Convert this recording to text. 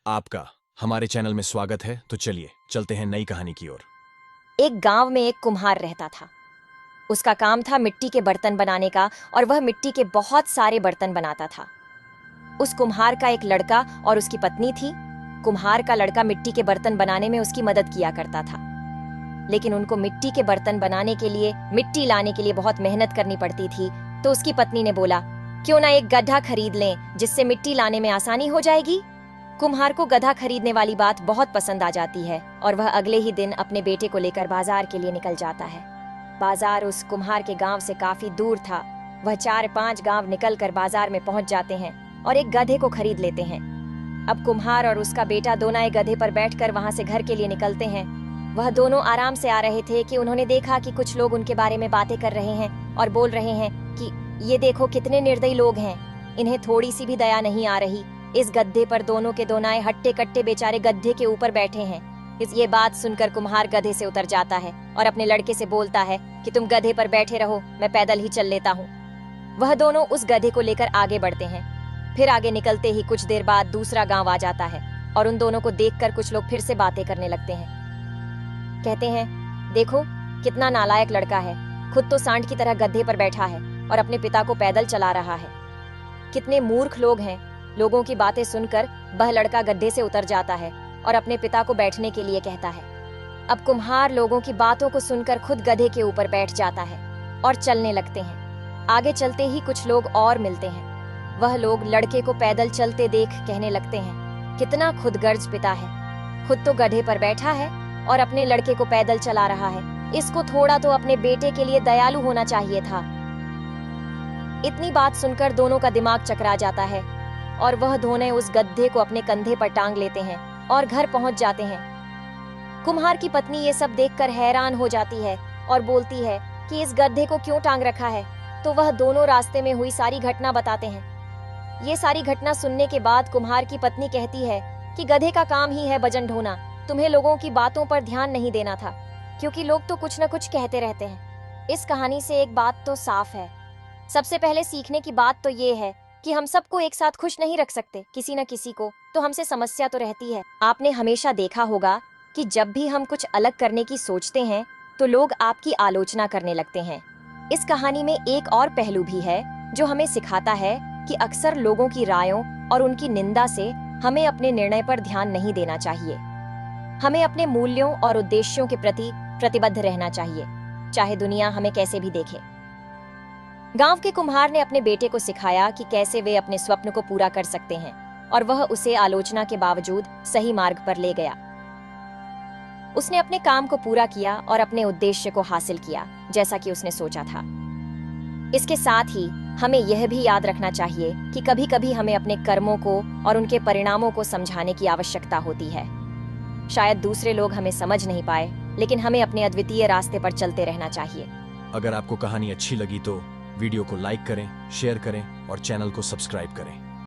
आपका हमारे चैनल में स्वागत है। तो चलिए चलते हैं नई कहानी की ओर। एक गांव में एक कुम्हार रहता था। उसका काम था मिट्टी के बर्तन बनाने का और वह मिट्टी के बहुत सारे बर्तन बनाता था। उस कुम्हार का एक लड़का और उसकी पत्नी थी। कुम्हार का लड़का मिट्टी के बर्तन बनाने में उसकी मदद किया करता था, लेकिन उनको मिट्टी के बर्तन बनाने के लिए मिट्टी लाने के लिए बहुत मेहनत करनी पड़ती थी। तो उसकी पत्नी ने बोला, क्यों ना एक गड्ढा खरीद लें जिससे मिट्टी लाने में आसानी हो जाएगी। कुम्हार को गधा खरीदने वाली बात बहुत पसंद आ जाती है और वह अगले ही दिन अपने बेटे को लेकर बाजार के लिए निकल जाता है। बाजार उस कुम्हार के गांव से काफी दूर था। वह 4-5 गांव निकलकर बाजार में पहुंच जाते हैं और एक गधे को खरीद लेते हैं। अब कुम्हार और उसका बेटा दोनों एक गधे पर बैठकर वहां से घर के लिए निकलते हैं। वह दोनों आराम से आ रहे थे कि उन्होंने देखा कि कुछ लोग उनके बारे में बातें कर रहे हैं और बोल रहे हैं कि ये देखो कितने निर्दयी लोग हैं, इन्हें थोड़ी सी भी दया नहीं आ रही। इस गड्ढे पर दोनों के दोनाए हट्टे कट्टे बेचारे गड्ढे के ऊपर बैठे हैं। ये बात सुनकर कुम्हार गधे से उतर जाता है और अपने लड़के से बोलता है कि तुम गधे पर बैठे रहो, मैं पैदल ही चल लेता हूँ। वह दोनों उस गधे को लेकर आगे बढ़ते हैं। फिर आगे निकलते ही कुछ देर बाद दूसरा गांव आ जाता है और उन दोनों को देखकर कुछ लोग फिर से बातें करने लगते हैं। कहते हैं, देखो कितना नालायक लड़का है, खुद तो सांड की तरह गधे पर बैठा है और अपने पिता को पैदल चला रहा है। कितने मूर्ख लोग हैं। लोगों की बातें सुनकर वह लड़का गड्ढे से उतर जाता है और अपने पिता को बैठने के लिए कहता है। अब कुम्हार लोगों की बातों को सुनकर खुद गधे के ऊपर बैठ जाता है और चलने लगते हैं। आगे चलते ही कुछ लोग और मिलते हैं। वह लोग लड़के को पैदल चलते देख कहने लगते हैं, कितना खुदगर्ज पिता है, खुद तो गधे पर बैठा है और अपने लड़के को पैदल चला रहा है। इसको थोड़ा तो अपने बेटे के लिए दयालु होना चाहिए था। इतनी बात सुनकर दोनों का दिमाग चकरा जाता है और वह दोनों उस गड्ढे को अपने कंधे पर टांग लेते हैं और घर पहुंच जाते हैं। कुम्हार की पत्नी ये सब देखकर हैरान हो जाती है और बोलती है कि इस गड्ढे को क्यों टांग रखा है। तो वह दोनों रास्ते में हुई सारी घटना बताते हैं। ये सारी घटना सुनने के बाद कुम्हार की पत्नी कहती है कि गधे का काम ही है वजन ढोना, तुम्हें लोगों की बातों पर ध्यान नहीं देना था, क्योंकि लोग तो कुछ न कुछ कहते रहते हैं। इस कहानी से एक बात तो साफ है। सबसे पहले सीखने की बात तो ये है कि हम सबको एक साथ खुश नहीं रख सकते, किसी न किसी को तो हमसे समस्या तो रहती है। आपने हमेशा देखा होगा कि जब भी हम कुछ अलग करने की सोचते हैं तो लोग आपकी आलोचना करने लगते हैं। इस कहानी में एक और पहलू भी है जो हमें सिखाता है कि अक्सर लोगों की रायों और उनकी निंदा से हमें अपने निर्णय पर ध्यान नहीं देना चाहिए। हमें अपने मूल्यों और उद्देश्यों के प्रति प्रतिबद्ध रहना चाहिए, चाहे दुनिया हमें कैसे भी देखे। गांव के कुम्हार ने अपने बेटे को सिखाया कि कैसे वे अपने स्वप्न को पूरा कर सकते हैं और वह उसे आलोचना के बावजूद सही मार्ग पर ले गया। उसने अपने काम को पूरा किया और अपने उद्देश्य को हासिल किया जैसा कि उसने सोचा था। इसके साथ ही हमें यह भी याद रखना चाहिए कि कभी-कभी हमें अपने कर्मों को और उनके परिणामों को समझाने की आवश्यकता होती है। शायद दूसरे लोग हमें समझ नहीं पाए, लेकिन हमें अपने अद्वितीय रास्ते पर चलते रहना चाहिए। अगर आपको कहानी अच्छी लगी तो वीडियो को लाइक करें, शेयर करें और चैनल को सब्सक्राइब करें।